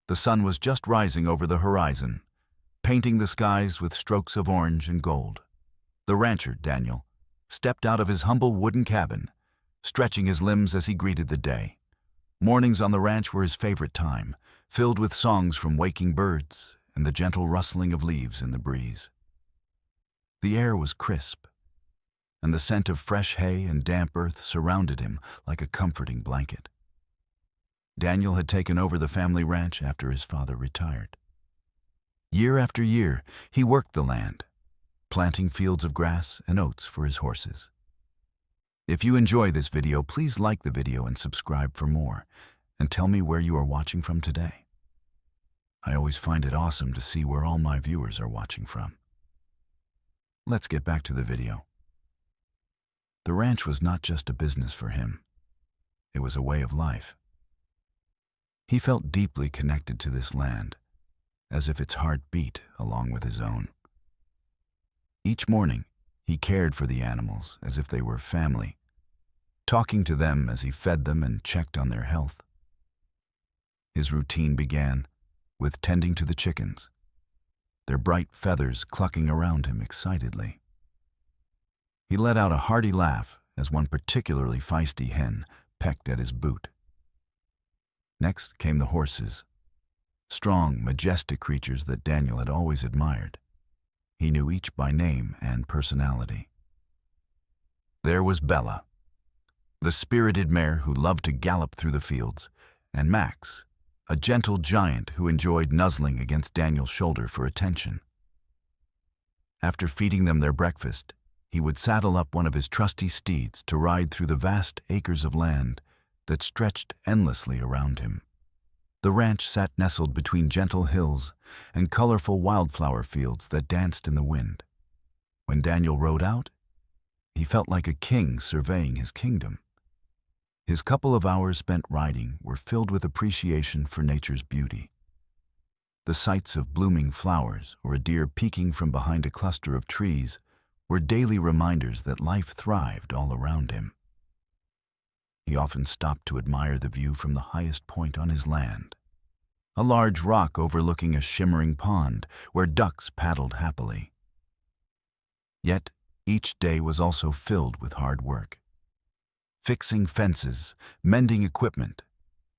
The sun was just rising over the horizon, painting the skies with strokes of orange and gold. The rancher, Daniel, stepped out of his humble wooden cabin, stretching his limbs as he greeted the day. Mornings on the ranch were his favorite time, filled with songs from waking birds and the gentle rustling of leaves in the breeze. The air was crisp, and the scent of fresh hay and damp earth surrounded him like a comforting blanket. Daniel had taken over the family ranch after his father retired. Year after year, he worked the land, planting fields of grass and oats for his horses. If you enjoy this video, please like the video and subscribe for more, and tell me where you are watching from today. I always find it awesome to see where all my viewers are watching from. Let's get back to the video. The ranch was not just a business for him. It was a way of life. He felt deeply connected to this land, as if its heart beat along with his own. Each morning, he cared for the animals as if they were family, talking to them as he fed them and checked on their health. His routine began with tending to the chickens, their bright feathers clucking around him excitedly. He let out a hearty laugh as one particularly feisty hen pecked at his boot. Next came the horses, strong, majestic creatures that Daniel had always admired. He knew each by name and personality. There was Bella, the spirited mare who loved to gallop through the fields, and Max, a gentle giant who enjoyed nuzzling against Daniel's shoulder for attention. After feeding them their breakfast, he would saddle up one of his trusty steeds to ride through the vast acres of land that stretched endlessly around him. The ranch sat nestled between gentle hills and colorful wildflower fields that danced in the wind. When Daniel rode out, he felt like a king surveying his kingdom. His couple of hours spent riding were filled with appreciation for nature's beauty. The sights of blooming flowers or a deer peeking from behind a cluster of trees were daily reminders that life thrived all around him. He often stopped to admire the view from the highest point on his land, a large rock overlooking a shimmering pond where ducks paddled happily. Yet each day was also filled with hard work. Fixing fences, mending equipment,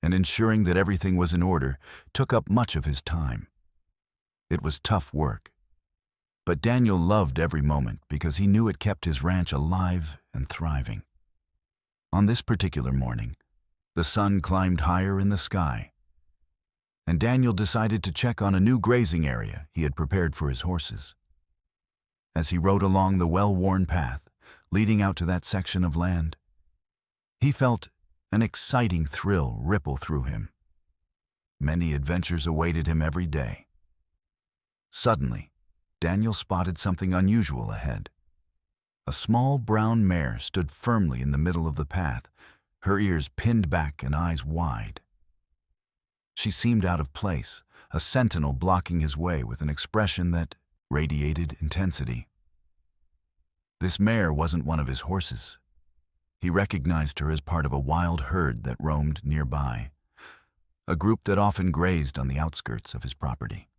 and ensuring that everything was in order took up much of his time. It was tough work, but Daniel loved every moment because he knew it kept his ranch alive and thriving. On this particular morning, the sun climbed higher in the sky, and Daniel decided to check on a new grazing area he had prepared for his horses. As he rode along the well-worn path leading out to that section of land, he felt an exciting thrill ripple through him. Many adventures awaited him every day. Suddenly, Daniel spotted something unusual ahead. A small brown mare stood firmly in the middle of the path, her ears pinned back and eyes wide. She seemed out of place, a sentinel blocking his way with an expression that radiated intensity. This mare wasn't one of his horses. He recognized her as part of a wild herd that roamed nearby, a group that often grazed on the outskirts of his property.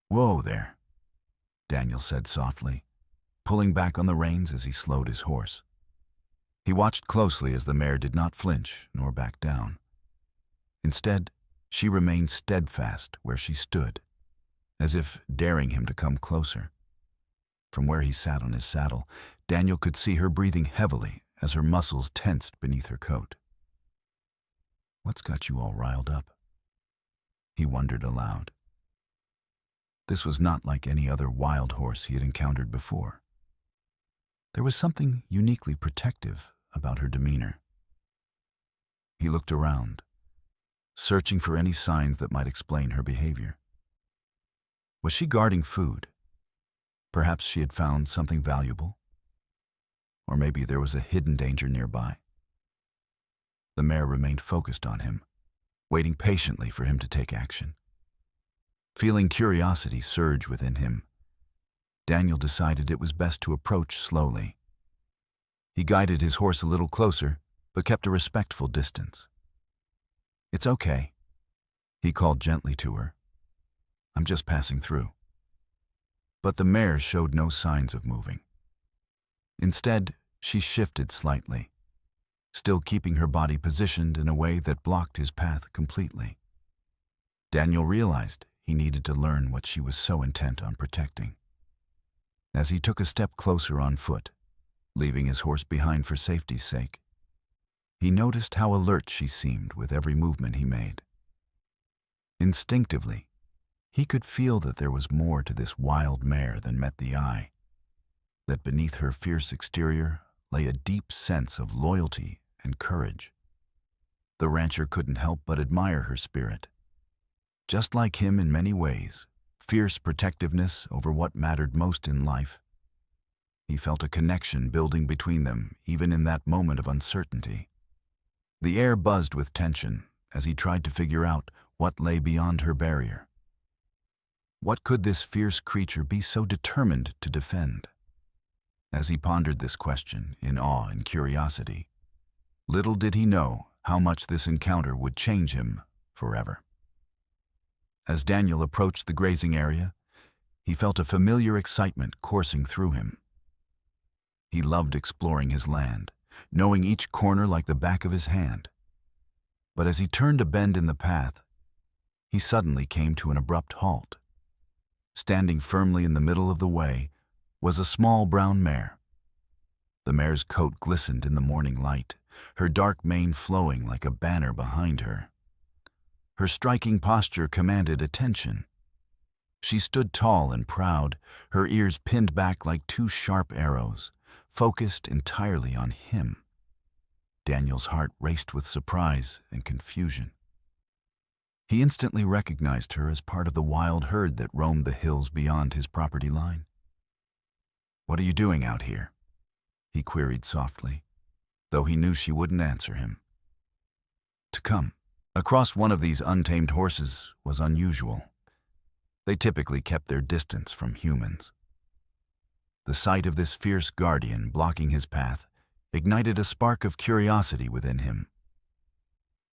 "Whoa there," Daniel said softly, pulling back on the reins as he slowed his horse. He watched closely as the mare did not flinch nor back down. Instead, she remained steadfast where she stood, as if daring him to come closer. From where he sat on his saddle, Daniel could see her breathing heavily as her muscles tensed beneath her coat. "What's got you all riled up?" he wondered aloud. This was not like any other wild horse he had encountered before. There was something uniquely protective about her demeanor. He looked around, searching for any signs that might explain her behavior. Was she guarding food? Perhaps she had found something valuable? Or maybe there was a hidden danger nearby. The mare remained focused on him, waiting patiently for him to take action. Feeling curiosity surge within him, Daniel decided it was best to approach slowly. He guided his horse a little closer, but kept a respectful distance. "It's okay," He called gently to her. "I'm just passing through." But the mare showed no signs of moving. Instead, she shifted slightly, still keeping her body positioned in a way that blocked his path completely. Daniel realized he needed to learn what she was so intent on protecting. As he took a step closer on foot, leaving his horse behind for safety's sake, he noticed how alert she seemed with every movement he made. Instinctively, he could feel that there was more to this wild mare than met the eye, that beneath her fierce exterior lay a deep sense of loyalty and courage. The rancher couldn't help but admire her spirit. Just like him in many ways, fierce protectiveness over what mattered most in life. He felt a connection building between them even in that moment of uncertainty. The air buzzed with tension as he tried to figure out what lay beyond her barrier. What could this fierce creature be so determined to defend? As he pondered this question in awe and curiosity, little did he know how much this encounter would change him forever. As Daniel approached the grazing area, he felt a familiar excitement coursing through him. He loved exploring his land, knowing each corner like the back of his hand. But as he turned a bend in the path, he suddenly came to an abrupt halt. Standing firmly in the middle of the way was a small brown mare. The mare's coat glistened in the morning light, her dark mane flowing like a banner behind her. Her striking posture commanded attention. She stood tall and proud, her ears pinned back like two sharp arrows, focused entirely on him. Daniel's heart raced with surprise and confusion. He instantly recognized her as part of the wild herd that roamed the hills beyond his property line. "What are you doing out here?" he queried softly, though he knew she wouldn't answer him. To come across one of these untamed horses was unusual. They typically kept their distance from humans. The sight of this fierce guardian blocking his path ignited a spark of curiosity within him.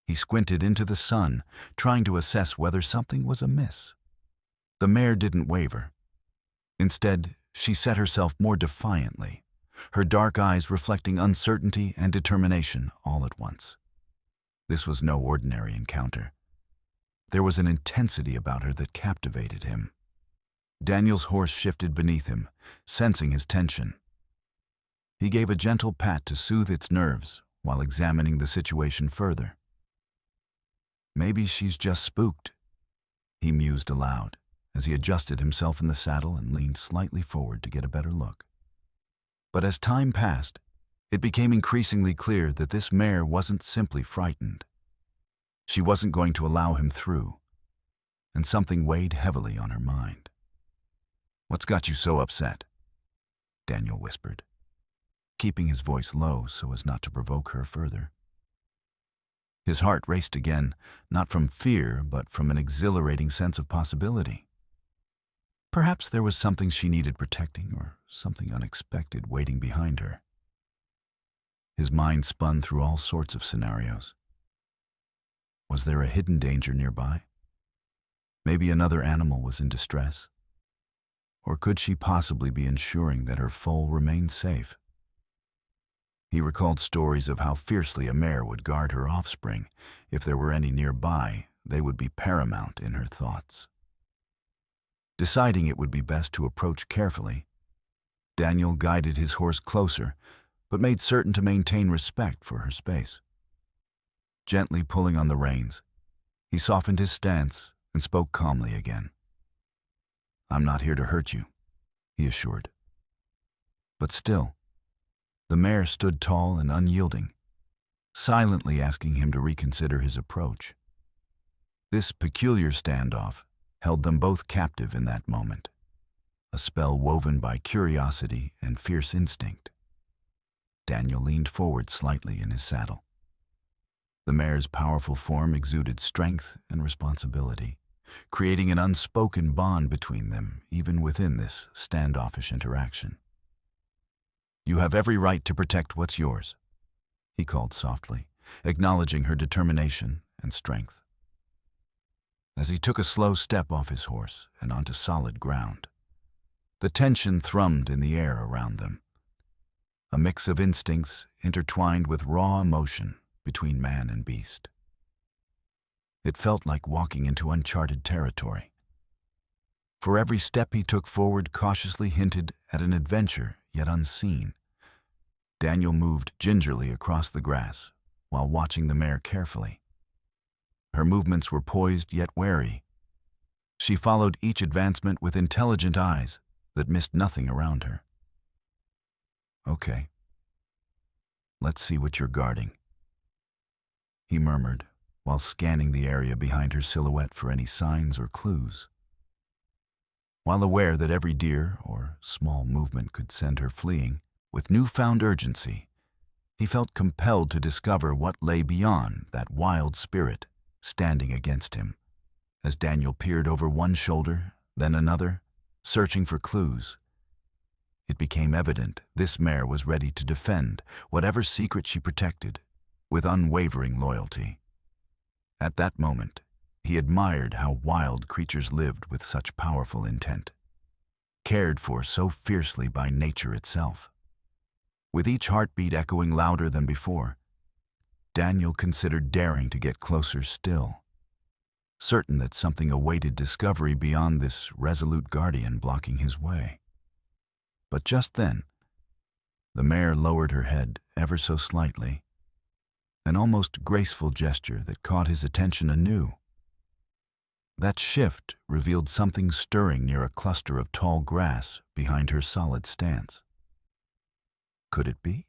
He squinted into the sun, trying to assess whether something was amiss. The mare didn't waver. Instead, she set herself more defiantly, her dark eyes reflecting uncertainty and determination all at once. This was no ordinary encounter. There was an intensity about her that captivated him. Daniel's horse shifted beneath him, sensing his tension. He gave a gentle pat to soothe its nerves while examining the situation further. "Maybe she's just spooked," he mused aloud as he adjusted himself in the saddle and leaned slightly forward to get a better look. But as time passed, it became increasingly clear that this mare wasn't simply frightened. She wasn't going to allow him through, and something weighed heavily on her mind. "What's got you so upset?" Daniel whispered, keeping his voice low so as not to provoke her further. His heart raced again, not from fear, but from an exhilarating sense of possibility. Perhaps there was something she needed protecting or something unexpected waiting behind her. His mind spun through all sorts of scenarios. Was there a hidden danger nearby? Maybe another animal was in distress. Or could she possibly be ensuring that her foal remained safe? He recalled stories of how fiercely a mare would guard her offspring. If there were any nearby, they would be paramount in her thoughts. Deciding it would be best to approach carefully, Daniel guided his horse closer, but made certain to maintain respect for her space. Gently pulling on the reins, he softened his stance and spoke calmly again. "I'm not here to hurt you," he assured. But still, the mare stood tall and unyielding, silently asking him to reconsider his approach. This peculiar standoff held them both captive in that moment, a spell woven by curiosity and fierce instinct. Daniel leaned forward slightly in his saddle. The mare's powerful form exuded strength and responsibility, creating an unspoken bond between them even within this standoffish interaction. "You have every right to protect what's yours," he called softly, acknowledging her determination and strength. as he took a slow step off his horse and onto solid ground. The tension thrummed in the air around them, a mix of instincts intertwined with raw emotion between man and beast. It felt like walking into uncharted territory. For every step he took forward cautiously hinted at an adventure yet unseen. Daniel moved gingerly across the grass while watching the mare carefully. Her movements were poised yet wary. She followed each advancement with intelligent eyes that missed nothing around her. "Okay, let's see what you're guarding," he murmured while scanning the area behind her silhouette for any signs or clues. While aware that every deer or small movement could send her fleeing, with newfound urgency, he felt compelled to discover what lay beyond that wild spirit standing against him. As Daniel peered over one shoulder, then another, searching for clues, it became evident this mare was ready to defend whatever secret she protected with unwavering loyalty. At that moment, he admired how wild creatures lived with such powerful intent, cared for so fiercely by nature itself. With each heartbeat echoing louder than before, Daniel considered daring to get closer still, certain that something awaited discovery beyond this resolute guardian blocking his way. But just then, the mare lowered her head ever so slightly, an almost graceful gesture that caught his attention anew. That shift revealed something stirring near a cluster of tall grass behind her solid stance. Could it be?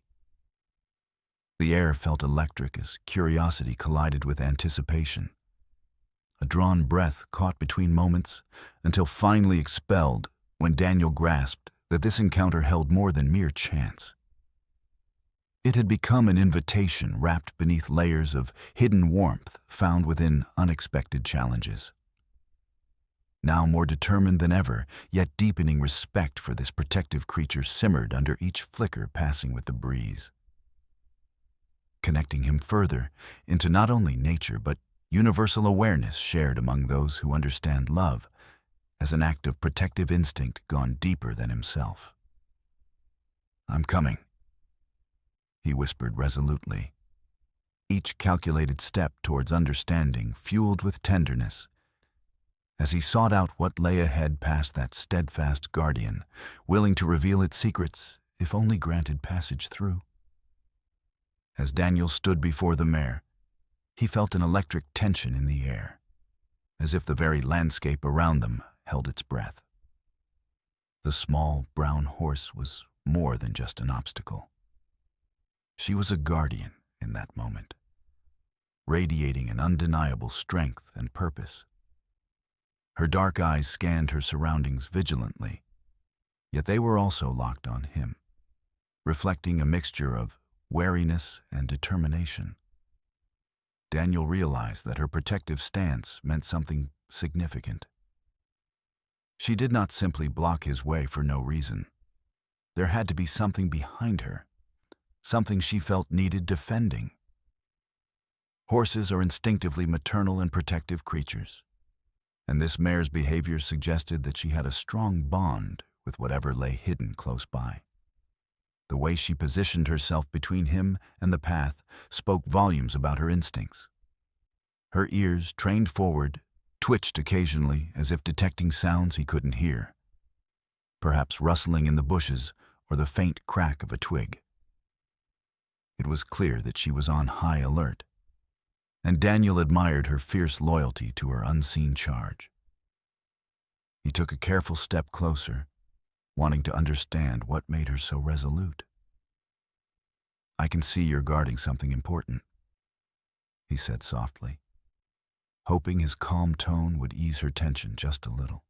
The air felt electric as curiosity collided with anticipation. A drawn breath caught between moments until finally expelled when Daniel grasped that this encounter held more than mere chance. It had become an invitation wrapped beneath layers of hidden warmth found within unexpected challenges. Now more determined than ever, yet deepening respect for this protective creature simmered under each flicker passing with the breeze, connecting him further into not only nature but universal awareness shared among those who understand love as an act of protective instinct gone deeper than himself. "I'm coming," he whispered resolutely, each calculated step towards understanding fueled with tenderness, as he sought out what lay ahead past that steadfast guardian, willing to reveal its secrets if only granted passage through. As Daniel stood before the mare, he felt an electric tension in the air, as if the very landscape around them held its breath. The small, brown horse was more than just an obstacle. She was a guardian in that moment, radiating an undeniable strength and purpose. Her dark eyes scanned her surroundings vigilantly, yet they were also locked on him, reflecting a mixture of wariness and determination. Daniel realized that her protective stance meant something significant. She did not simply block his way for no reason. There had to be something behind her, something she felt needed defending. Horses are instinctively maternal and protective creatures, and this mare's behavior suggested that she had a strong bond with whatever lay hidden close by. The way she positioned herself between him and the path spoke volumes about her instincts. Her ears, trained forward, twitched occasionally as if detecting sounds he couldn't hear, perhaps rustling in the bushes or the faint crack of a twig. It was clear that she was on high alert, and Daniel admired her fierce loyalty to her unseen charge. He took a careful step closer, wanting to understand what made her so resolute. "I can see you're guarding something important," he said softly, hoping his calm tone would ease her tension just a little.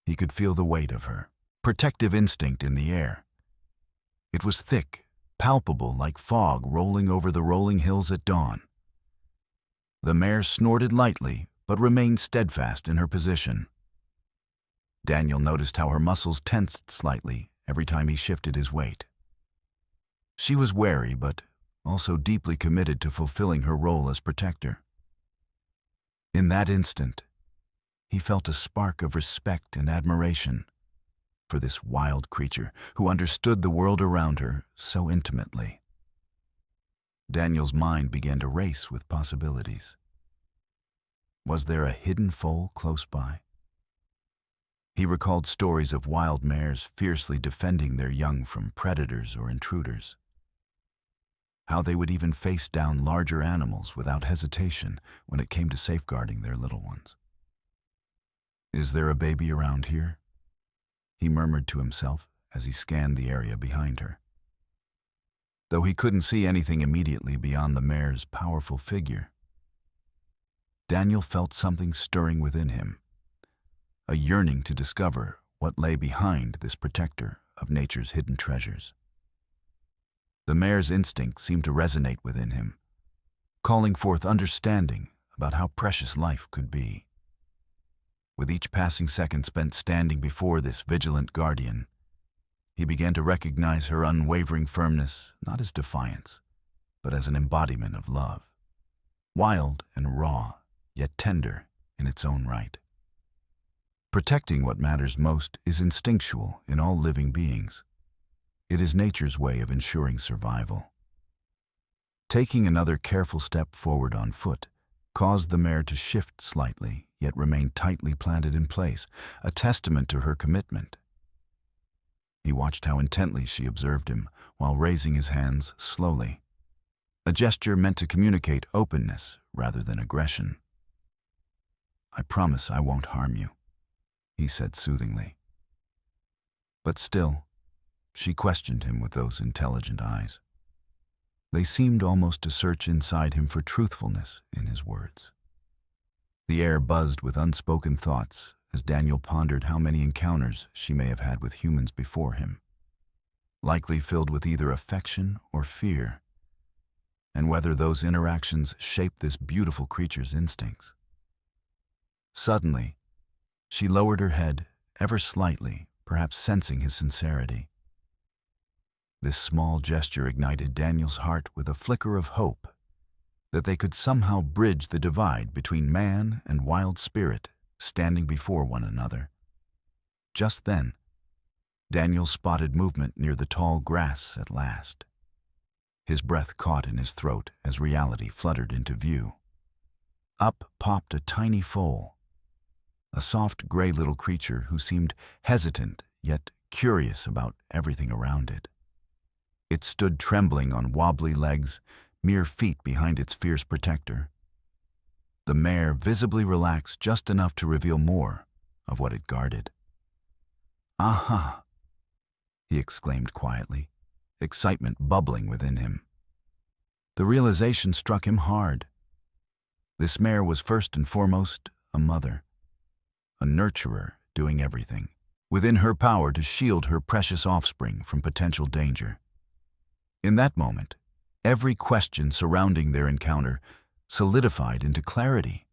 He could feel the weight of her protective instinct in the air. It was thick, palpable like fog rolling over the rolling hills at dawn. The mare snorted lightly but remained steadfast in her position. Daniel noticed how her muscles tensed slightly every time he shifted his weight. She was wary but also deeply committed to fulfilling her role as protector. In that instant, he felt a spark of respect and admiration for this wild creature who understood the world around her so intimately. Daniel's mind began to race with possibilities. Was there a hidden foal close by? He recalled stories of wild mares fiercely defending their young from predators or intruders. How they would even face down larger animals without hesitation when it came to safeguarding their little ones. "Is there a baby around here?" he murmured to himself as he scanned the area behind her. Though he couldn't see anything immediately beyond the mare's powerful figure, Daniel felt something stirring within him, a yearning to discover what lay behind this protector of nature's hidden treasures. The mare's instinct seemed to resonate within him, calling forth understanding about how precious life could be. With each passing second spent standing before this vigilant guardian, he began to recognize her unwavering firmness not as defiance, but as an embodiment of love, wild and raw, yet tender in its own right. Protecting what matters most is instinctual in all living beings. It is nature's way of ensuring survival. Taking another careful step forward on foot caused the mare to shift slightly, yet remain tightly planted in place, a testament to her commitment. He watched how intently she observed him while raising his hands slowly, a gesture meant to communicate openness rather than aggression. "I promise I won't harm you," he said soothingly. But still, she questioned him with those intelligent eyes. They seemed almost to search inside him for truthfulness in his words. The air buzzed with unspoken thoughts as Daniel pondered how many encounters she may have had with humans before him, likely filled with either affection or fear, and whether those interactions shaped this beautiful creature's instincts. Suddenly, she lowered her head ever slightly, perhaps sensing his sincerity. This small gesture ignited Daniel's heart with a flicker of hope that they could somehow bridge the divide between man and wild spirit standing before one another. Just then, Daniel spotted movement near the tall grass at last. His breath caught in his throat as reality fluttered into view. Up popped a tiny foal, a soft gray little creature who seemed hesitant yet curious about everything around it. It stood trembling on wobbly legs, mere feet behind its fierce protector. The mare visibly relaxed just enough to reveal more of what it guarded. "Aha!" he exclaimed quietly, excitement bubbling within him. The realization struck him hard. This mare was first and foremost a mother, a nurturer doing everything within her power to shield her precious offspring from potential danger. In that moment, every question surrounding their encounter solidified into clarity.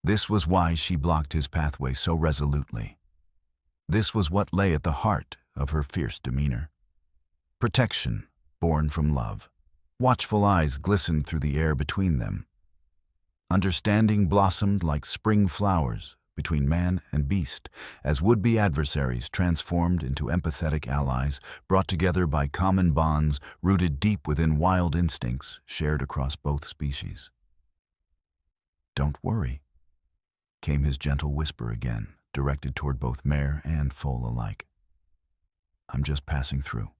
This was why she blocked his pathway so resolutely. This was what lay at the heart of her fierce demeanor. Protection, born from love. Watchful eyes glistened through the air between them. Understanding blossomed like spring flowers between man and beast, as would-be adversaries transformed into empathetic allies, brought together by common bonds rooted deep within wild instincts shared across both species. "Don't worry," came his gentle whisper again, directed toward both mare and foal alike. "I'm just passing through."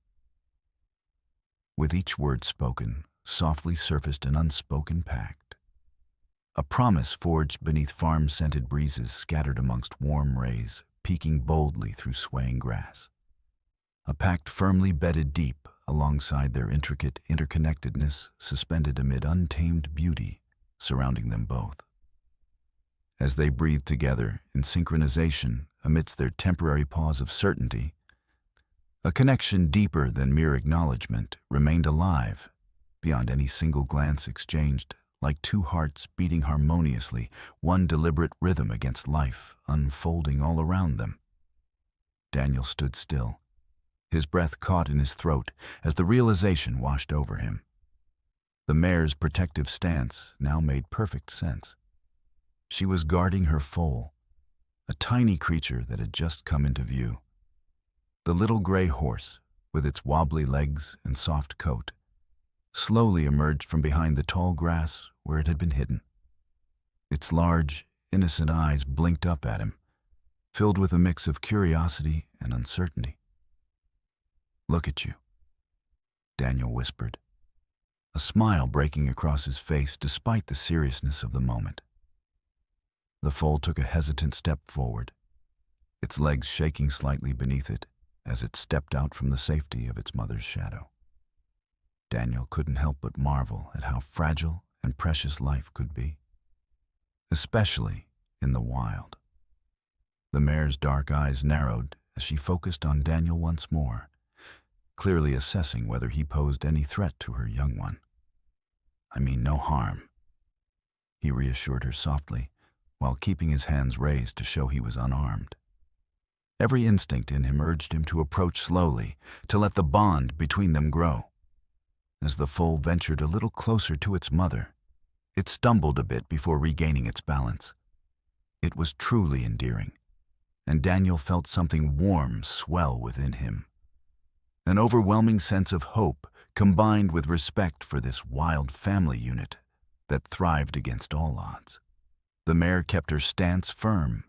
With each word spoken, softly surfaced an unspoken pact. A promise forged beneath farm-scented breezes scattered amongst warm rays, peeking boldly through swaying grass. A pact firmly bedded deep alongside their intricate interconnectedness, suspended amid untamed beauty surrounding them both. As they breathed together in synchronization amidst their temporary pause of certainty, a connection deeper than mere acknowledgement remained alive beyond any single glance exchanged, like two hearts beating harmoniously, one deliberate rhythm against life unfolding all around them. Daniel stood still, his breath caught in his throat as the realization washed over him. The mare's protective stance now made perfect sense. She was guarding her foal, a tiny creature that had just come into view. The little gray horse, with its wobbly legs and soft coat, slowly emerged from behind the tall grass where it had been hidden. Its large, innocent eyes blinked up at him, filled with a mix of curiosity and uncertainty. "Look at you," Daniel whispered, a smile breaking across his face despite the seriousness of the moment. The foal took a hesitant step forward, its legs shaking slightly beneath it as it stepped out from the safety of its mother's shadow. Daniel couldn't help but marvel at how fragile and precious life could be, especially in the wild. The mare's dark eyes narrowed as she focused on Daniel once more, clearly assessing whether he posed any threat to her young one. "I mean no harm," he reassured her softly, while keeping his hands raised to show he was unarmed. Every instinct in him urged him to approach slowly, to let the bond between them grow. As the foal ventured a little closer to its mother, it stumbled a bit before regaining its balance. It was truly endearing, and Daniel felt something warm swell within him. An overwhelming sense of hope combined with respect for this wild family unit that thrived against all odds. The mare kept her stance firm.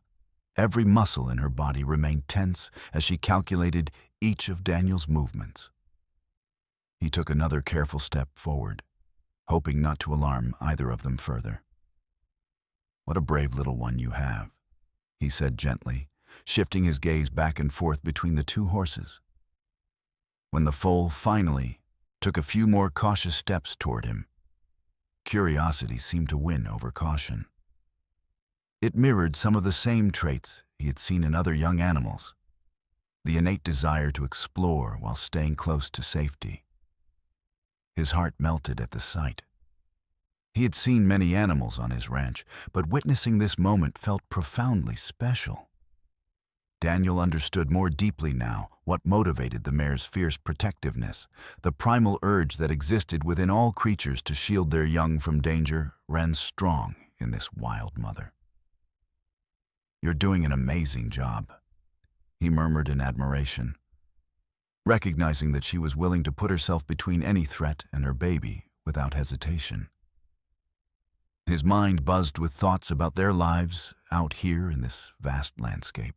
Every muscle in her body remained tense as she calculated each of Daniel's movements. He took another careful step forward, hoping not to alarm either of them further. "What a brave little one you have," he said gently, shifting his gaze back and forth between the two horses. When the foal finally took a few more cautious steps toward him, curiosity seemed to win over caution. It mirrored some of the same traits he had seen in other young animals, the innate desire to explore while staying close to safety. His heart melted at the sight. He had seen many animals on his ranch, but witnessing this moment felt profoundly special. Daniel understood more deeply now what motivated the mare's fierce protectiveness. The primal urge that existed within all creatures to shield their young from danger ran strong in this wild mother. "You're doing an amazing job," he murmured in admiration, recognizing that she was willing to put herself between any threat and her baby without hesitation. His mind buzzed with thoughts about their lives out here in this vast landscape,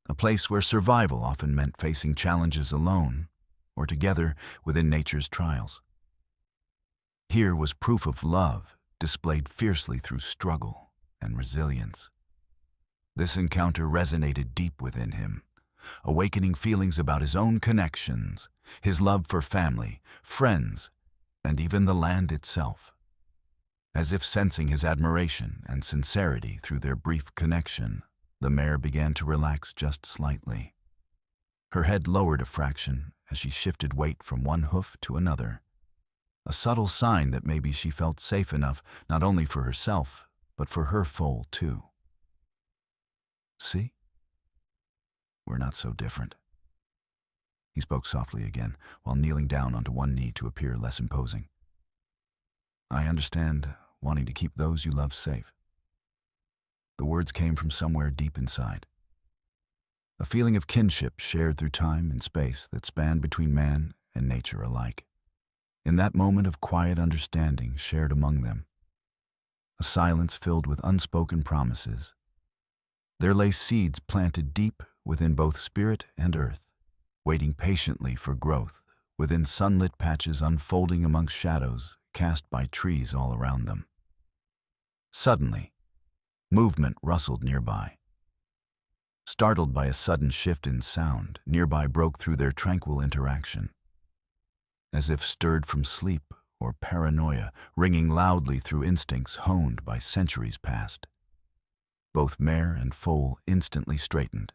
a place where survival often meant facing challenges alone or together within nature's trials. Here was proof of love displayed fiercely through struggle and resilience. This encounter resonated deep within him, awakening feelings about his own connections, his love for family, friends, and even the land itself. As if sensing his admiration and sincerity through their brief connection, the mare began to relax just slightly. Her head lowered a fraction as she shifted weight from one hoof to another, a subtle sign that maybe she felt safe enough not only for herself, but for her foal too. "See? We're not so different." He spoke softly again, while kneeling down onto one knee to appear less imposing. "I understand wanting to keep those you love safe." The words came from somewhere deep inside. A feeling of kinship shared through time and space that spanned between man and nature alike. In that moment of quiet understanding shared among them, a silence filled with unspoken promises, there lay seeds planted deep within both spirit and earth, waiting patiently for growth within sunlit patches unfolding amongst shadows cast by trees all around them. Suddenly, movement rustled nearby. Startled by a sudden shift in sound, nearby broke through their tranquil interaction. As if stirred from sleep or paranoia, ringing loudly through instincts honed by centuries past. Both mare and foal instantly straightened.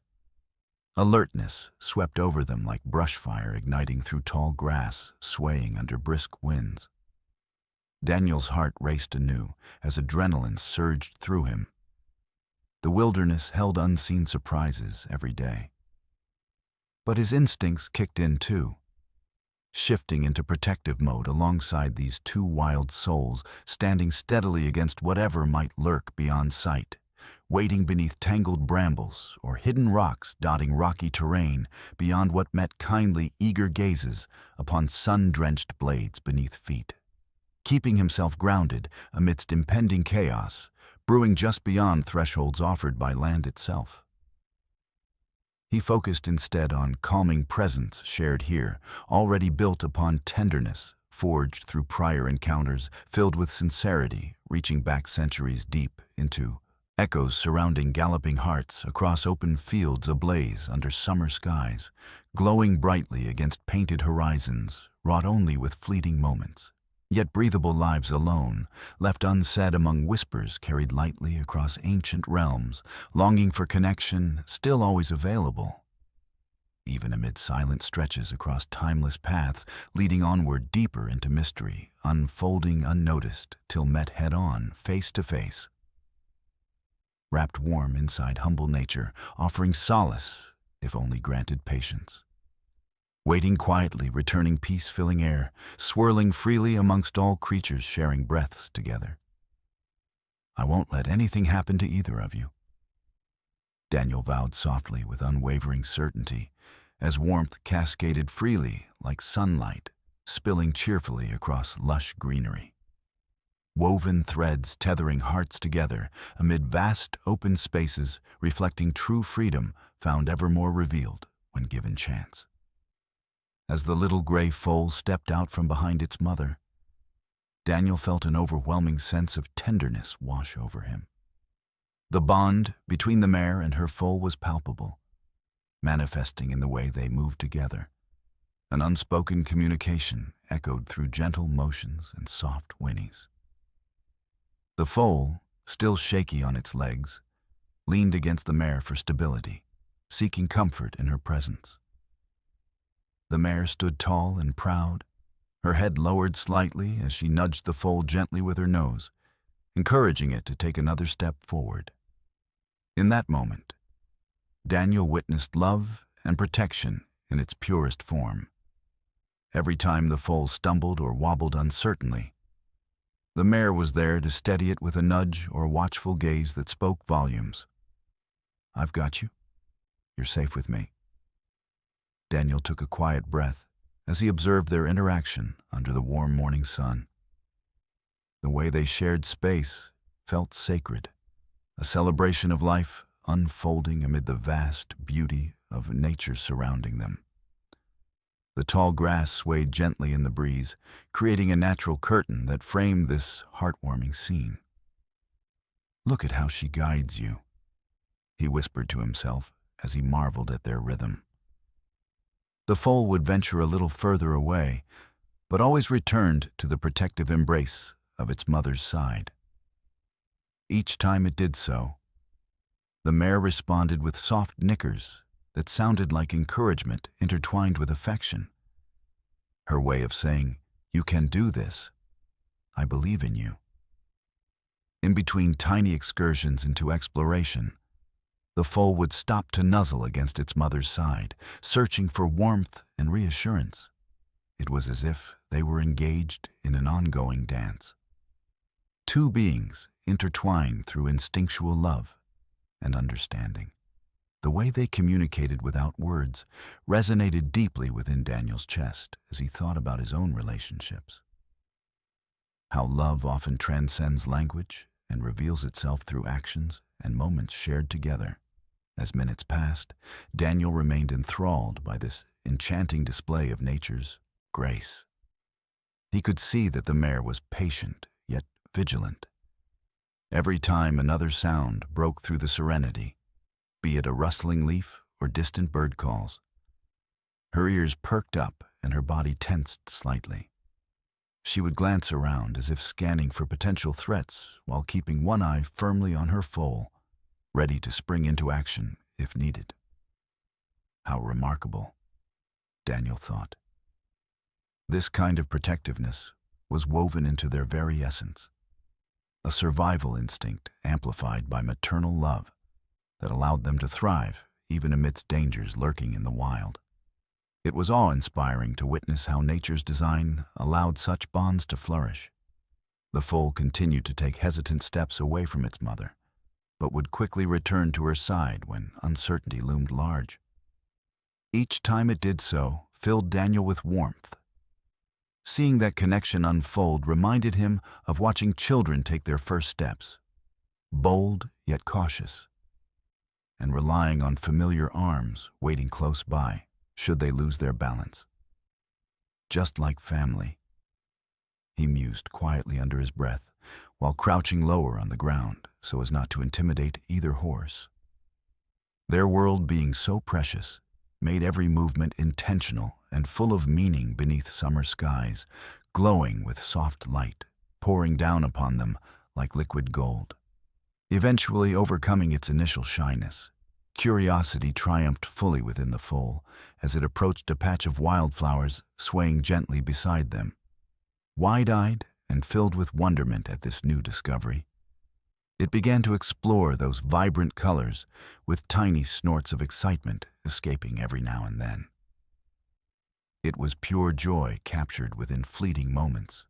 Alertness swept over them like brush fire igniting through tall grass, swaying under brisk winds. Daniel's heart raced anew as adrenaline surged through him. The wilderness held unseen surprises every day. But his instincts kicked in too. shifting into protective mode alongside these two wild souls, standing steadily against whatever might lurk beyond sight, waiting beneath tangled brambles or hidden rocks dotting rocky terrain beyond what met kindly, eager gazes upon sun-drenched blades beneath feet. Keeping himself grounded amidst impending chaos, brewing just beyond thresholds offered by land itself. He focused instead on calming presence shared here, already built upon tenderness, forged through prior encounters, filled with sincerity, reaching back centuries deep into echoes surrounding galloping hearts across open fields ablaze under summer skies, glowing brightly against painted horizons, wrought only with fleeting moments. Yet breathable lives alone, left unsaid among whispers carried lightly across ancient realms, longing for connection still always available. Even amid silent stretches across timeless paths, leading onward deeper into mystery, unfolding unnoticed till met head-on, face to face. Wrapped warm inside humble nature, offering solace, if only granted patience. Waiting quietly, returning peace-filling air, swirling freely amongst all creatures sharing breaths together. I won't let anything happen to either of you, Daniel vowed softly with unwavering certainty, as warmth cascaded freely like sunlight, spilling cheerfully across lush greenery. Woven threads tethering hearts together amid vast open spaces reflecting true freedom found ever more revealed when given chance. As the little gray foal stepped out from behind its mother, Daniel felt an overwhelming sense of tenderness wash over him. The bond between the mare and her foal was palpable, manifesting in the way they moved together. An unspoken communication echoed through gentle motions and soft whinnies. The foal, still shaky on its legs, leaned against the mare for stability, seeking comfort in her presence. The mare stood tall and proud, her head lowered slightly as she nudged the foal gently with her nose, encouraging it to take another step forward. In that moment, Daniel witnessed love and protection in its purest form. Every time the foal stumbled or wobbled uncertainly, the mare was there to steady it with a nudge or watchful gaze that spoke volumes. "I've got you. You're safe with me." Daniel took a quiet breath as he observed their interaction under the warm morning sun. The way they shared space felt sacred, a celebration of life unfolding amid the vast beauty of nature surrounding them. The tall grass swayed gently in the breeze, creating a natural curtain that framed this heartwarming scene. "Look at how she guides you," he whispered to himself as he marveled at their rhythm. The foal would venture a little further away, but always returned to the protective embrace of its mother's side. Each time it did so, the mare responded with soft nickers that sounded like encouragement intertwined with affection. Her way of saying, "You can do this. I believe in you." In between tiny excursions into exploration, the foal would stop to nuzzle against its mother's side, searching for warmth and reassurance. It was as if they were engaged in an ongoing dance. Two beings intertwined through instinctual love and understanding. The way they communicated without words resonated deeply within Daniel's chest as he thought about his own relationships. How love often transcends language and reveals itself through actions and moments shared together. As minutes passed, Daniel remained enthralled by this enchanting display of nature's grace. He could see that the mare was patient, yet vigilant. Every time another sound broke through the serenity, be it a rustling leaf or distant bird calls, her ears perked up and her body tensed slightly. She would glance around as if scanning for potential threats while keeping one eye firmly on her foal, ready to spring into action if needed. How remarkable, Daniel thought. This kind of protectiveness was woven into their very essence, a survival instinct amplified by maternal love that allowed them to thrive even amidst dangers lurking in the wild. It was awe-inspiring to witness how nature's design allowed such bonds to flourish. The foal continued to take hesitant steps away from its mother, but would quickly return to her side when uncertainty loomed large. Each time it did so filled Daniel with warmth. Seeing that connection unfold reminded him of watching children take their first steps, bold yet cautious, and relying on familiar arms waiting close by should they lose their balance. Just like family, he mused quietly under his breath while crouching lower on the ground so as not to intimidate either horse. Their world being so precious made every movement intentional and full of meaning beneath summer skies, glowing with soft light, pouring down upon them like liquid gold. Eventually overcoming its initial shyness, curiosity triumphed fully within the foal as it approached a patch of wildflowers swaying gently beside them. Wide-eyed and filled with wonderment at this new discovery, it began to explore those vibrant colors with tiny snorts of excitement escaping every now and then. It was pure joy captured within fleeting moments,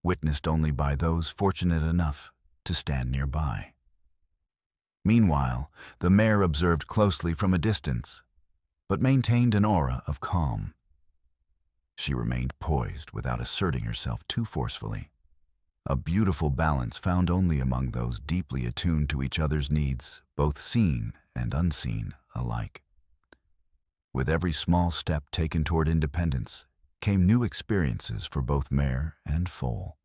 witnessed only by those fortunate enough to stand nearby. Meanwhile, the mare observed closely from a distance, but maintained an aura of calm. She remained poised without asserting herself too forcefully, a beautiful balance found only among those deeply attuned to each other's needs, both seen and unseen alike. With every small step taken toward independence came new experiences for both mare and foal.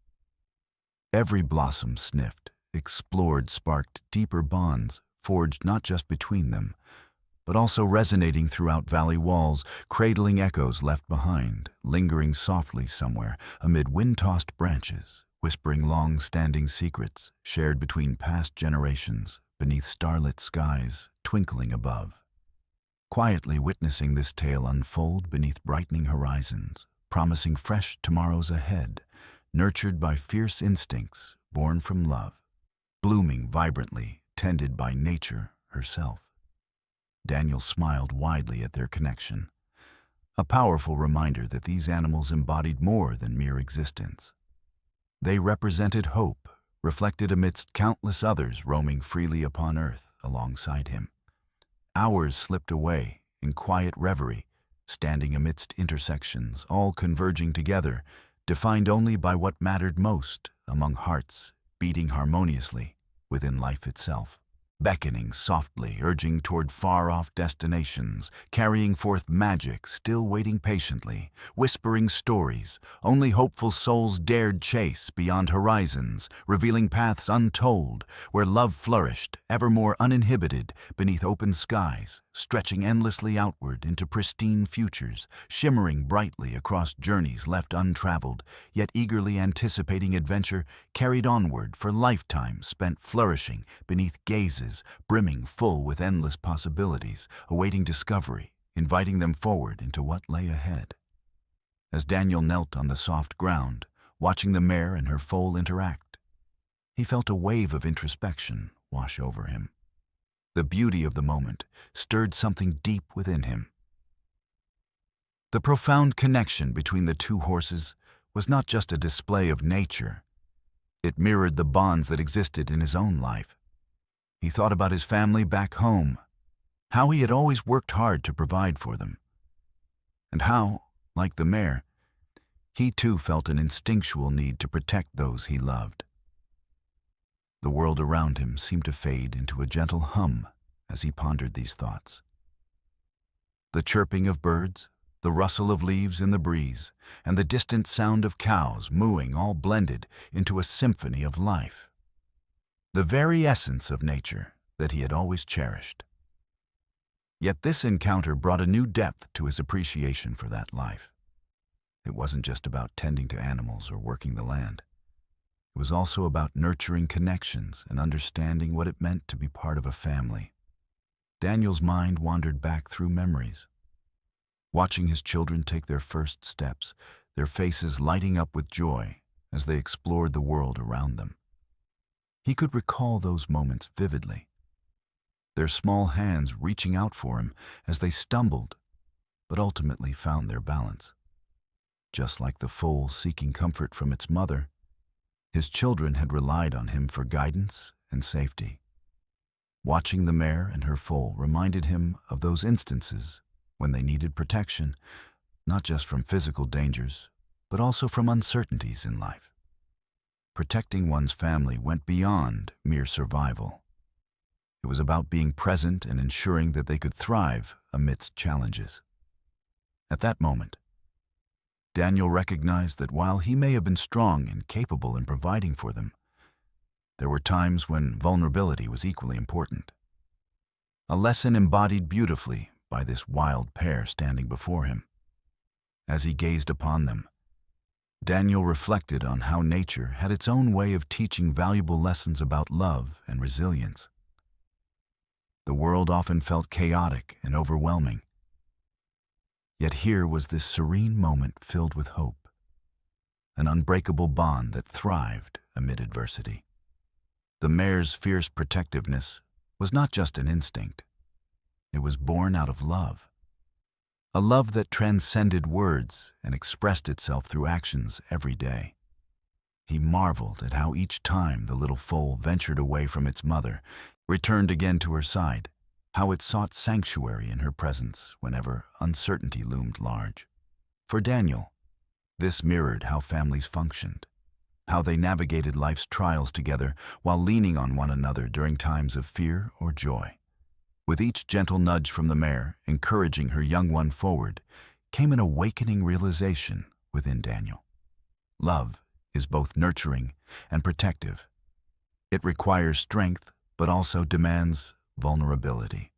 Every blossom sniffed, explored, sparked deeper bonds forged not just between them, but also resonating throughout valley walls, cradling echoes left behind, lingering softly somewhere amid wind-tossed branches, whispering long-standing secrets shared between past generations beneath starlit skies twinkling above. Quietly witnessing this tale unfold beneath brightening horizons, promising fresh tomorrows ahead, nurtured by fierce instincts born from love, blooming vibrantly, tended by nature herself. Daniel smiled widely at their connection, a powerful reminder that these animals embodied more than mere existence. They represented hope, reflected amidst countless others roaming freely upon earth alongside him. Hours slipped away in quiet reverie, standing amidst intersections, all converging together, defined only by what mattered most among hearts beating harmoniously within life itself. Beckoning softly, urging toward far-off destinations, carrying forth magic, still waiting patiently, whispering stories only hopeful souls dared chase beyond horizons, revealing paths untold, where love flourished, ever more uninhibited, beneath open skies, stretching endlessly outward into pristine futures, shimmering brightly across journeys left untraveled, yet eagerly anticipating adventure carried onward for lifetimes spent flourishing beneath gazes brimming full with endless possibilities, awaiting discovery, inviting them forward into what lay ahead. As Daniel knelt on the soft ground, watching the mare and her foal interact, he felt a wave of introspection wash over him. The beauty of the moment stirred something deep within him. The profound connection between the two horses was not just a display of nature. It mirrored the bonds that existed in his own life. He thought about his family back home, how he had always worked hard to provide for them, and how, like the mare, he too felt an instinctual need to protect those he loved. The world around him seemed to fade into a gentle hum as he pondered these thoughts. The chirping of birds, the rustle of leaves in the breeze, and the distant sound of cows mooing all blended into a symphony of life. The very essence of nature that he had always cherished. Yet this encounter brought a new depth to his appreciation for that life. It wasn't just about tending to animals or working the land. It was also about nurturing connections and understanding what it meant to be part of a family. Daniel's mind wandered back through memories, watching his children take their first steps, their faces lighting up with joy as they explored the world around them. He could recall those moments vividly, their small hands reaching out for him as they stumbled, but ultimately found their balance. Just like the foal seeking comfort from its mother, his children had relied on him for guidance and safety. Watching the mare and her foal reminded him of those instances when they needed protection, not just from physical dangers, but also from uncertainties in life. Protecting one's family went beyond mere survival. It was about being present and ensuring that they could thrive amidst challenges. At that moment, Daniel recognized that while he may have been strong and capable in providing for them, there were times when vulnerability was equally important. A lesson embodied beautifully by this wild pair standing before him. As he gazed upon them, Daniel reflected on how nature had its own way of teaching valuable lessons about love and resilience. The world often felt chaotic and overwhelming. Yet here was this serene moment filled with hope, an unbreakable bond that thrived amid adversity. The mare's fierce protectiveness was not just an instinct. It was born out of love. A love that transcended words and expressed itself through actions every day. He marveled at how each time the little foal ventured away from its mother, returned again to her side, how it sought sanctuary in her presence whenever uncertainty loomed large. For Daniel, this mirrored how families functioned, how they navigated life's trials together while leaning on one another during times of fear or joy. With each gentle nudge from the mare, encouraging her young one forward, came an awakening realization within Daniel. Love is both nurturing and protective. It requires strength, but also demands vulnerability.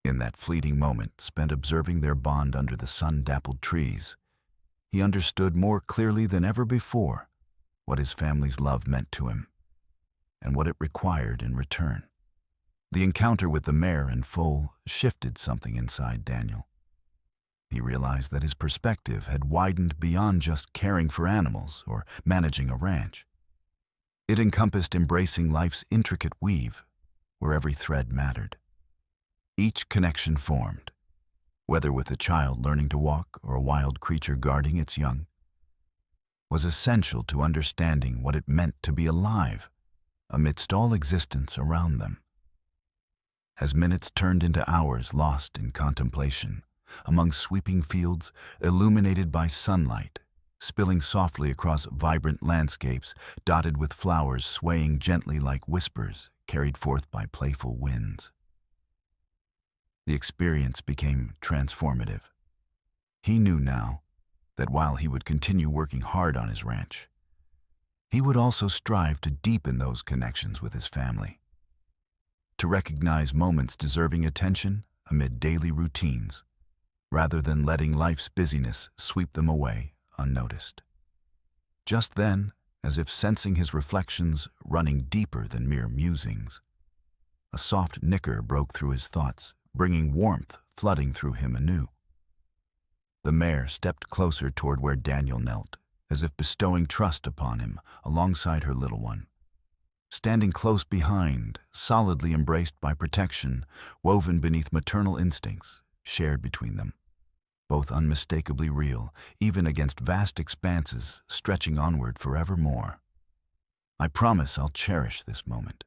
In that fleeting moment spent observing their bond under the sun-dappled trees, he understood more clearly than ever before what his family's love meant to him and what it required in return. The encounter with the mare and foal shifted something inside Daniel. He realized that his perspective had widened beyond just caring for animals or managing a ranch. It encompassed embracing life's intricate weave, where every thread mattered. Each connection formed, whether with a child learning to walk or a wild creature guarding its young, was essential to understanding what it meant to be alive amidst all existence around them. As minutes turned into hours lost in contemplation, among sweeping fields illuminated by sunlight, spilling softly across vibrant landscapes dotted with flowers swaying gently like whispers carried forth by playful winds. The experience became transformative. He knew now that while he would continue working hard on his ranch, he would also strive to deepen those connections with his family, to recognize moments deserving attention amid daily routines, rather than letting life's busyness sweep them away unnoticed. Just then, as if sensing his reflections running deeper than mere musings, a soft nicker broke through his thoughts, bringing warmth flooding through him anew. The mare stepped closer toward where Daniel knelt, as if bestowing trust upon him alongside her little one. Standing close behind, solidly embraced by protection, woven beneath maternal instincts, shared between them, both unmistakably real, even against vast expanses stretching onward forevermore. "I promise I'll cherish this moment,"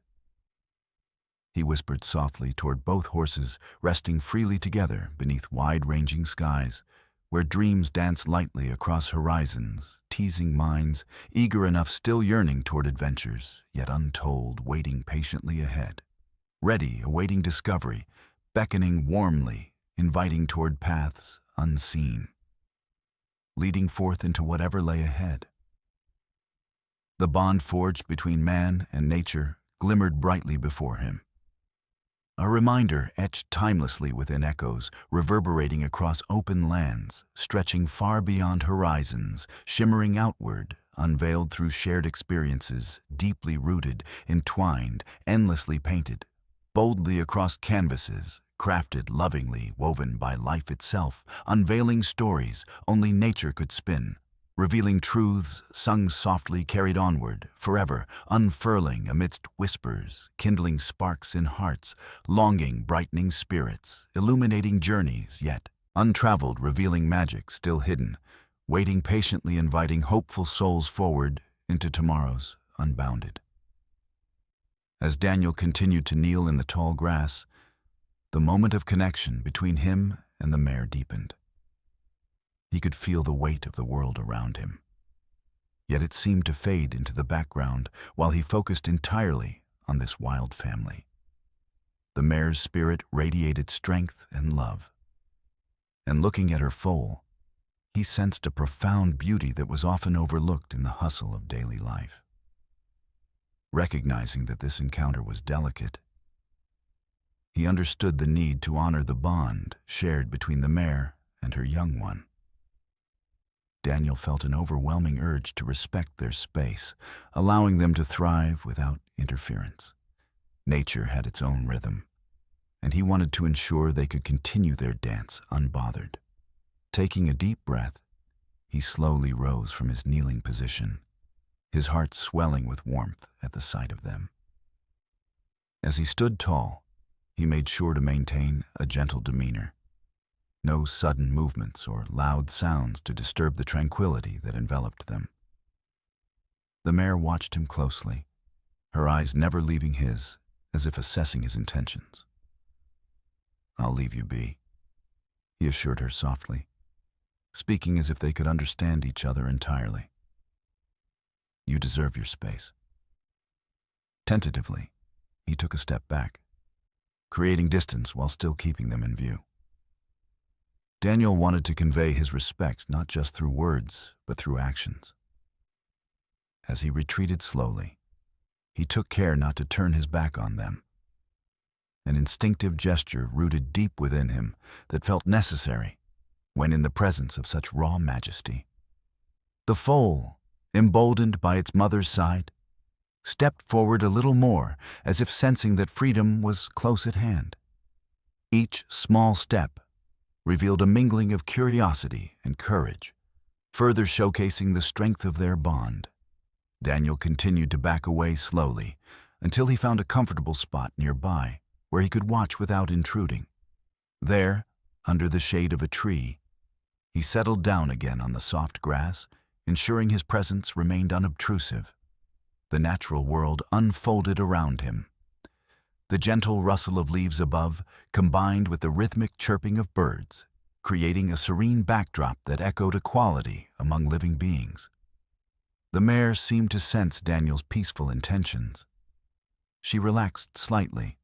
he whispered softly toward both horses resting freely together beneath wide-ranging skies, where dreams dance lightly across horizons, teasing minds, eager enough still yearning toward adventures, yet untold, waiting patiently ahead. Ready, awaiting discovery, beckoning warmly, inviting toward paths unseen, leading forth into whatever lay ahead. The bond forged between man and nature glimmered brightly before him. A reminder etched timelessly within echoes, reverberating across open lands, stretching far beyond horizons, shimmering outward, unveiled through shared experiences, deeply rooted, entwined, endlessly painted, boldly across canvases, crafted lovingly, woven by life itself, unveiling stories only nature could spin, revealing truths sung softly carried onward, forever, unfurling amidst whispers, kindling sparks in hearts, longing brightening spirits, illuminating journeys, yet untraveled, revealing magic still hidden, waiting patiently, inviting hopeful souls forward into tomorrow's unbounded. As Daniel continued to kneel in the tall grass, the moment of connection between him and the mare deepened. He could feel the weight of the world around him. Yet it seemed to fade into the background while he focused entirely on this wild family. The mare's spirit radiated strength and love. And looking at her foal, he sensed a profound beauty that was often overlooked in the hustle of daily life. Recognizing that this encounter was delicate, he understood the need to honor the bond shared between the mare and her young one. Daniel felt an overwhelming urge to respect their space, allowing them to thrive without interference. Nature had its own rhythm, and he wanted to ensure they could continue their dance unbothered. Taking a deep breath, he slowly rose from his kneeling position, his heart swelling with warmth at the sight of them. As he stood tall, he made sure to maintain a gentle demeanor. No sudden movements or loud sounds to disturb the tranquility that enveloped them. The mare watched him closely, her eyes never leaving his, as if assessing his intentions. "I'll leave you be," he assured her softly, speaking as if they could understand each other entirely. "You deserve your space." Tentatively, he took a step back, creating distance while still keeping them in view. Daniel wanted to convey his respect not just through words, but through actions. As he retreated slowly, he took care not to turn his back on them. An instinctive gesture rooted deep within him that felt necessary when in the presence of such raw majesty. The foal, emboldened by its mother's side, stepped forward a little more, as if sensing that freedom was close at hand. Each small step revealed a mingling of curiosity and courage, further showcasing the strength of their bond. Daniel continued to back away slowly until he found a comfortable spot nearby where he could watch without intruding. There, under the shade of a tree, he settled down again on the soft grass, ensuring his presence remained unobtrusive. The natural world unfolded around him. The gentle rustle of leaves above combined with the rhythmic chirping of birds, creating a serene backdrop that echoed equality among living beings. The mare seemed to sense Daniel's peaceful intentions. She relaxed slightly,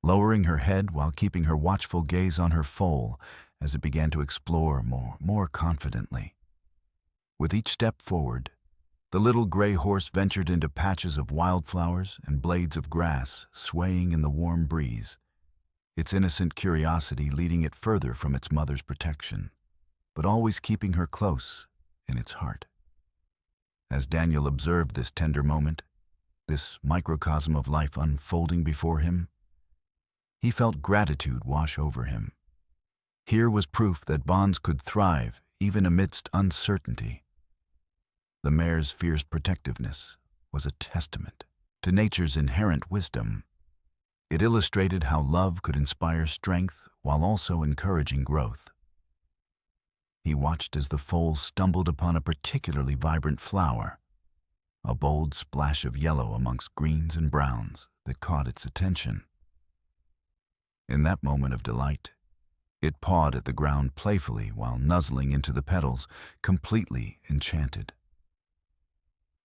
lowering her head while keeping her watchful gaze on her foal as it began to explore more confidently. With each step forward, the little gray horse ventured into patches of wildflowers and blades of grass swaying in the warm breeze, its innocent curiosity leading it further from its mother's protection, but always keeping her close in its heart. As Daniel observed this tender moment, this microcosm of life unfolding before him, he felt gratitude wash over him. Here was proof that bonds could thrive even amidst uncertainty. The mare's fierce protectiveness was a testament to nature's inherent wisdom. It illustrated how love could inspire strength while also encouraging growth. He watched as the foal stumbled upon a particularly vibrant flower, a bold splash of yellow amongst greens and browns that caught its attention. In that moment of delight, it pawed at the ground playfully while nuzzling into the petals, completely enchanted.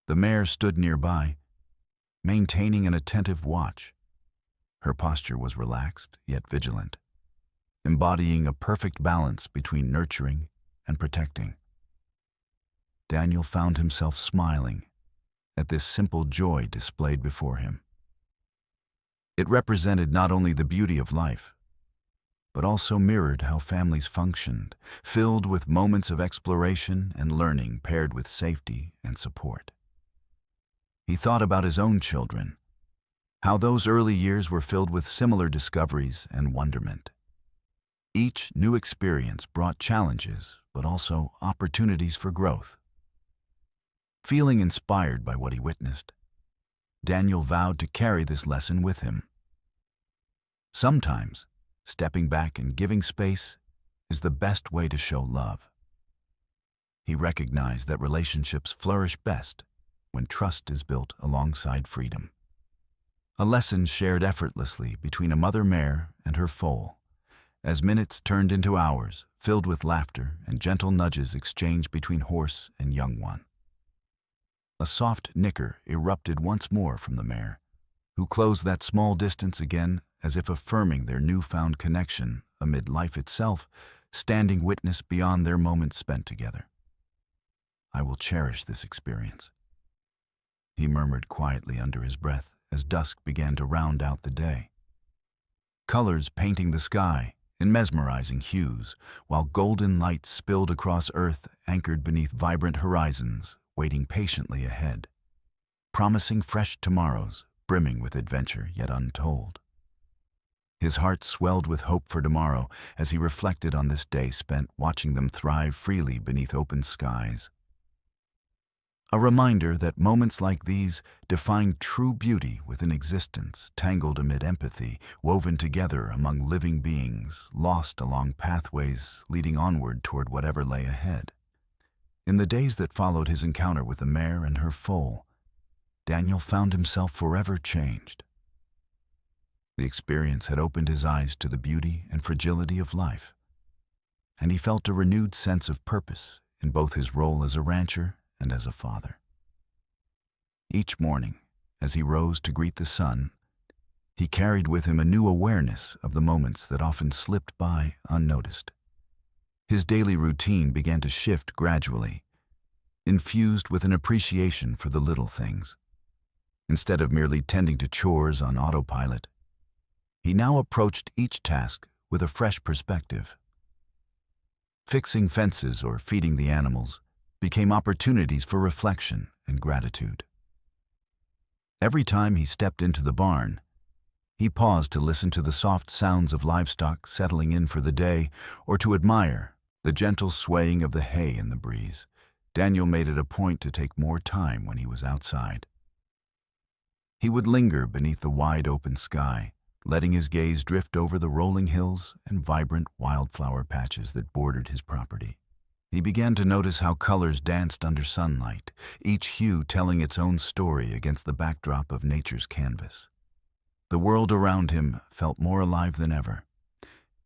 The mare stood nearby, maintaining an attentive watch. Her posture was relaxed, yet vigilant, embodying a perfect balance between nurturing and protecting. Daniel found himself smiling at this simple joy displayed before him. It represented not only the beauty of life, but also mirrored how families functioned, filled with moments of exploration and learning paired with safety and support. He thought about his own children, how those early years were filled with similar discoveries and wonderment. Each new experience brought challenges, but also opportunities for growth. Feeling inspired by what he witnessed, Daniel vowed to carry this lesson with him. Sometimes, stepping back and giving space is the best way to show love. He recognized that relationships flourish best when trust is built alongside freedom. A lesson shared effortlessly between a mother mare and her foal, as minutes turned into hours, filled with laughter and gentle nudges exchanged between horse and young one. A soft nicker erupted once more from the mare, who closed that small distance again as if affirming their newfound connection amid life itself, standing witness beyond their moments spent together. "I will cherish this experience," he murmured quietly under his breath as dusk began to round out the day. Colors painting the sky in mesmerizing hues, while golden lights spilled across earth anchored beneath vibrant horizons, waiting patiently ahead, promising fresh tomorrows, brimming with adventure yet untold. His heart swelled with hope for tomorrow as he reflected on this day spent watching them thrive freely beneath open skies. A reminder that moments like these define true beauty within existence, tangled amid empathy, woven together among living beings, lost along pathways leading onward toward whatever lay ahead. In the days that followed his encounter with the mare and her foal, Daniel found himself forever changed. The experience had opened his eyes to the beauty and fragility of life, and he felt a renewed sense of purpose in both his role as a rancher and as a father. Each morning, as he rose to greet the sun, he carried with him a new awareness of the moments that often slipped by unnoticed. His daily routine began to shift gradually, infused with an appreciation for the little things. Instead of merely tending to chores on autopilot, he now approached each task with a fresh perspective. Fixing fences or feeding the animals became opportunities for reflection and gratitude. Every time he stepped into the barn, he paused to listen to the soft sounds of livestock settling in for the day or to admire the gentle swaying of the hay in the breeze. Daniel made it a point to take more time when he was outside. He would linger beneath the wide open sky, letting his gaze drift over the rolling hills and vibrant wildflower patches that bordered his property. He began to notice how colors danced under sunlight, each hue telling its own story against the backdrop of nature's canvas. The world around him felt more alive than ever.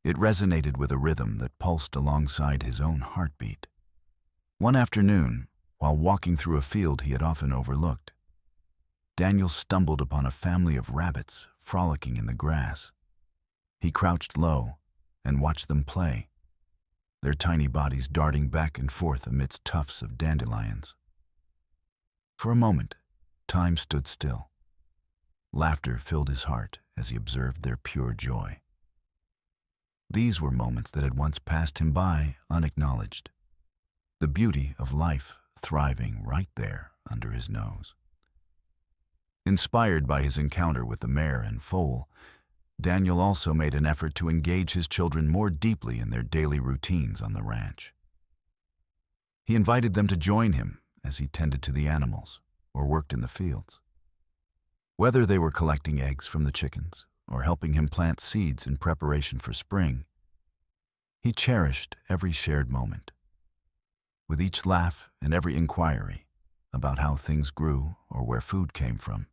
It resonated with a rhythm that pulsed alongside his own heartbeat. One afternoon, while walking through a field he had often overlooked, Daniel stumbled upon a family of rabbits frolicking in the grass. He crouched low and watched them play, their tiny bodies darting back and forth amidst tufts of dandelions. For a moment, time stood still. Laughter filled his heart as he observed their pure joy. These were moments that had once passed him by unacknowledged, the beauty of life thriving right there under his nose. Inspired by his encounter with the mare and foal, Daniel also made an effort to engage his children more deeply in their daily routines on the ranch. He invited them to join him as he tended to the animals or worked in the fields. Whether they were collecting eggs from the chickens or helping him plant seeds in preparation for spring, he cherished every shared moment. With each laugh and every inquiry about how things grew or where food came from,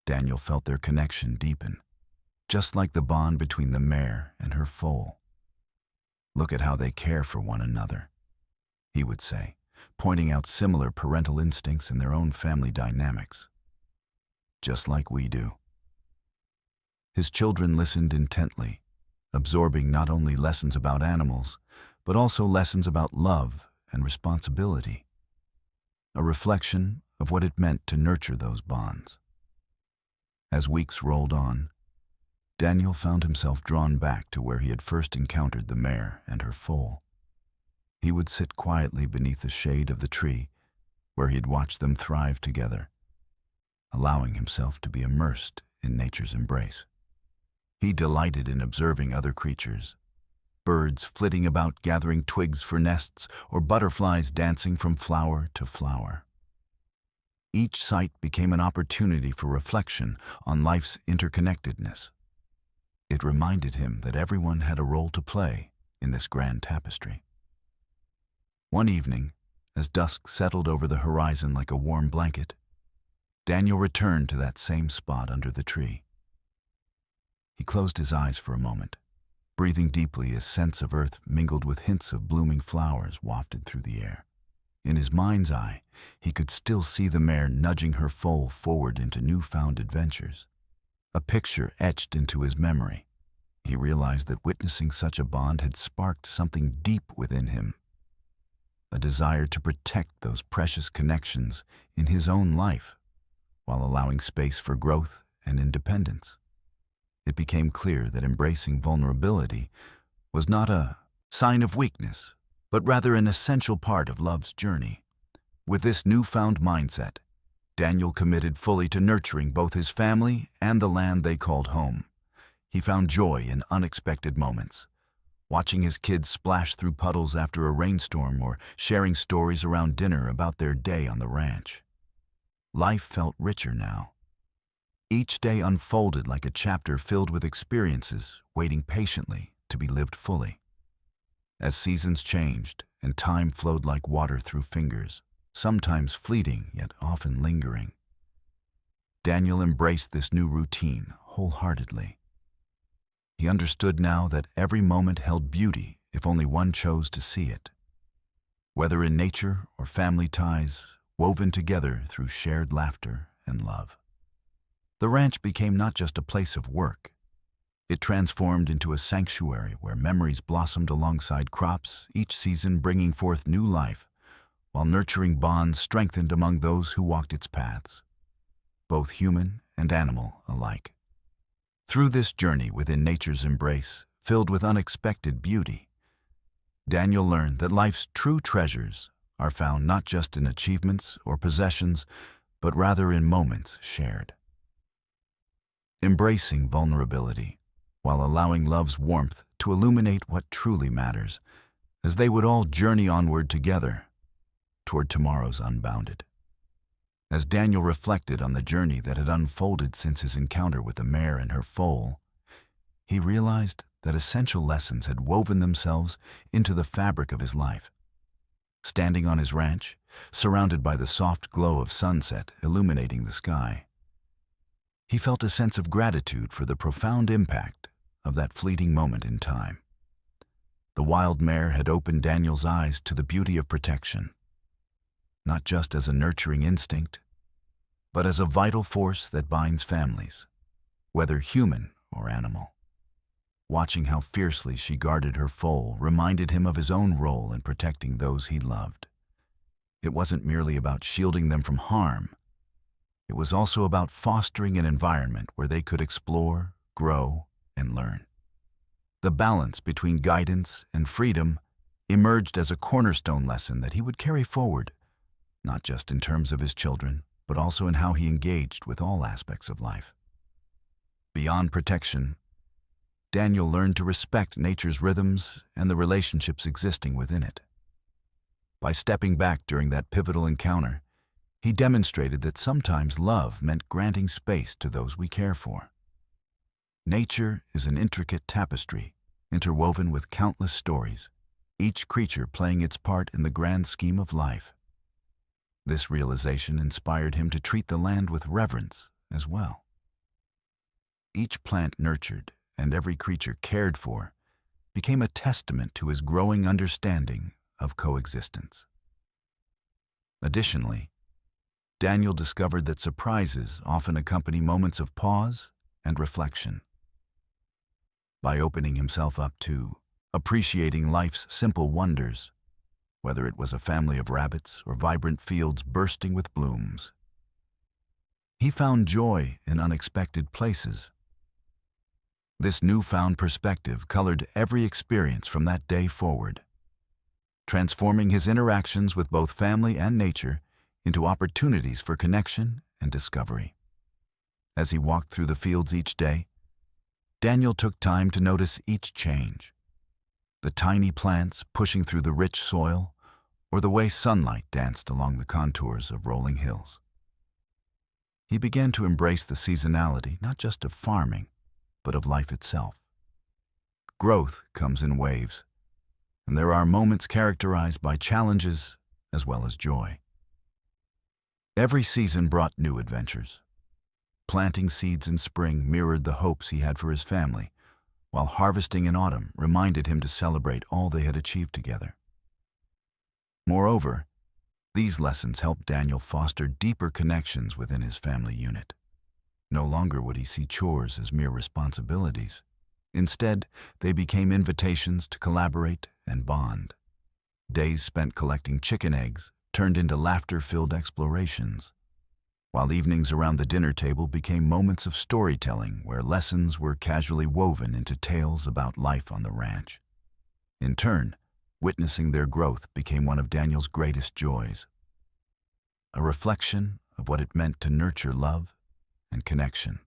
Daniel felt their connection deepen, just like the bond between the mare and her foal. "Look at how they care for one another," he would say, pointing out similar parental instincts in their own family dynamics. "Just like we do." His children listened intently, absorbing not only lessons about animals, but also lessons about love and responsibility, a reflection of what it meant to nurture those bonds. As weeks rolled on, Daniel found himself drawn back to where he had first encountered the mare and her foal. He would sit quietly beneath the shade of the tree where he had watched them thrive together, allowing himself to be immersed in nature's embrace. He delighted in observing other creatures, birds flitting about gathering twigs for nests or butterflies dancing from flower to flower. Each sight became an opportunity for reflection on life's interconnectedness. It reminded him that everyone had a role to play in this grand tapestry. One evening, as dusk settled over the horizon like a warm blanket, Daniel returned to that same spot under the tree. He closed his eyes for a moment, breathing deeply as scents of earth mingled with hints of blooming flowers wafted through the air. In his mind's eye, he could still see the mare nudging her foal forward into newfound adventures, a picture etched into his memory. He realized that witnessing such a bond had sparked something deep within him, a desire to protect those precious connections in his own life, while allowing space for growth and independence. It became clear that embracing vulnerability was not a sign of weakness, but rather an essential part of love's journey. With this newfound mindset, Daniel committed fully to nurturing both his family and the land they called home. He found joy in unexpected moments, watching his kids splash through puddles after a rainstorm or sharing stories around dinner about their day on the ranch. Life felt richer now. Each day unfolded like a chapter filled with experiences waiting patiently to be lived fully. As seasons changed and time flowed like water through fingers, sometimes fleeting yet often lingering, Daniel embraced this new routine wholeheartedly. He understood now that every moment held beauty if only one chose to see it. Whether in nature or family ties, woven together through shared laughter and love. The ranch became not just a place of work. It transformed into a sanctuary where memories blossomed alongside crops, each season bringing forth new life, while nurturing bonds strengthened among those who walked its paths, both human and animal alike. Through this journey within nature's embrace, filled with unexpected beauty, Daniel learned that life's true treasures are found not just in achievements or possessions, but rather in moments shared. Embracing vulnerability, while allowing love's warmth to illuminate what truly matters, as they would all journey onward together toward tomorrow's unbounded. As Daniel reflected on the journey that had unfolded since his encounter with the mare and her foal, he realized that essential lessons had woven themselves into the fabric of his life. Standing on his ranch, surrounded by the soft glow of sunset illuminating the sky, he felt a sense of gratitude for the profound impact of that fleeting moment in time. The wild mare had opened Daniel's eyes to the beauty of protection, not just as a nurturing instinct, but as a vital force that binds families, whether human or animal. Watching how fiercely she guarded her foal reminded him of his own role in protecting those he loved. It wasn't merely about shielding them from harm. It was also about fostering an environment where they could explore, grow, and learn. The balance between guidance and freedom emerged as a cornerstone lesson that he would carry forward, not just in terms of his children, but also in how he engaged with all aspects of life. Beyond protection, Daniel learned to respect nature's rhythms and the relationships existing within it. By stepping back during that pivotal encounter, he demonstrated that sometimes love meant granting space to those we care for. Nature is an intricate tapestry, interwoven with countless stories, each creature playing its part in the grand scheme of life. This realization inspired him to treat the land with reverence as well. Each plant nurtured and every creature cared for became a testament to his growing understanding of coexistence. Additionally, Daniel discovered that surprises often accompany moments of pause and reflection. By opening himself up to appreciating life's simple wonders, whether it was a family of rabbits or vibrant fields bursting with blooms, he found joy in unexpected places. This newfound perspective colored every experience from that day forward, transforming his interactions with both family and nature into opportunities for connection and discovery. As he walked through the fields each day, Daniel took time to notice each change, the tiny plants pushing through the rich soil, or the way sunlight danced along the contours of rolling hills. He began to embrace the seasonality not just of farming, but of life itself. Growth comes in waves, and there are moments characterized by challenges as well as joy. Every season brought new adventures. Planting seeds in spring mirrored the hopes he had for his family, while harvesting in autumn reminded him to celebrate all they had achieved together. Moreover, these lessons helped Daniel foster deeper connections within his family unit. No longer would he see chores as mere responsibilities. Instead, they became invitations to collaborate and bond. Days spent collecting chicken eggs turned into laughter-filled explorations, while evenings around the dinner table became moments of storytelling where lessons were casually woven into tales about life on the ranch. In turn, witnessing their growth became one of Daniel's greatest joys, a reflection of what it meant to nurture love and connection.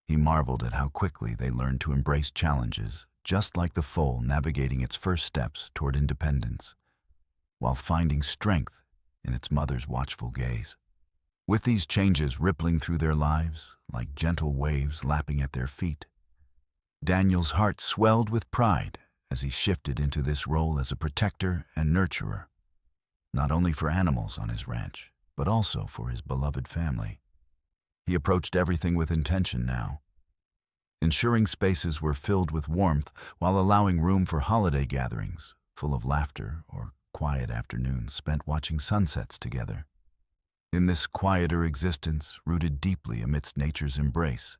He marveled at how quickly they learned to embrace challenges, just like the foal navigating its first steps toward independence, while finding strength in its mother's watchful gaze. With these changes rippling through their lives, like gentle waves lapping at their feet, Daniel's heart swelled with pride as he shifted into this role as a protector and nurturer, not only for animals on his ranch, but also for his beloved family. He approached everything with intention now, ensuring spaces were filled with warmth while allowing room for holiday gatherings, full of laughter or quiet afternoons spent watching sunsets together. In this quieter existence, rooted deeply amidst nature's embrace,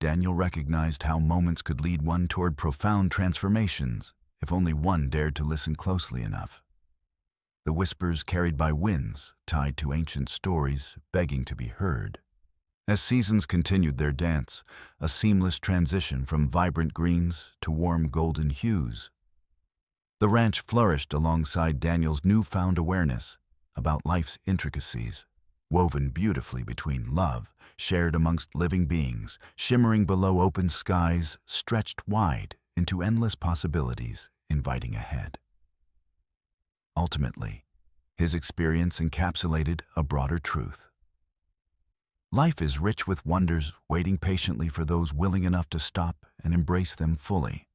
Daniel recognized how moments could lead one toward profound transformations if only one dared to listen closely enough. The whispers carried by winds, tied to ancient stories, begging to be heard. As seasons continued their dance, a seamless transition from vibrant greens to warm golden hues. The ranch flourished alongside Daniel's newfound awareness about life's intricacies, woven beautifully between love, shared amongst living beings, shimmering below open skies, stretched wide into endless possibilities, inviting ahead. Ultimately, his experience encapsulated a broader truth. Life is rich with wonders waiting patiently for those willing enough to stop and embrace them fully,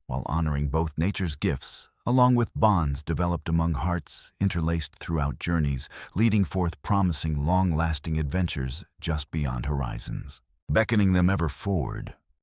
while honoring both nature's gifts along with bonds developed among hearts interlaced throughout journeys, leading forth promising long-lasting adventures just beyond horizons, beckoning them ever forward.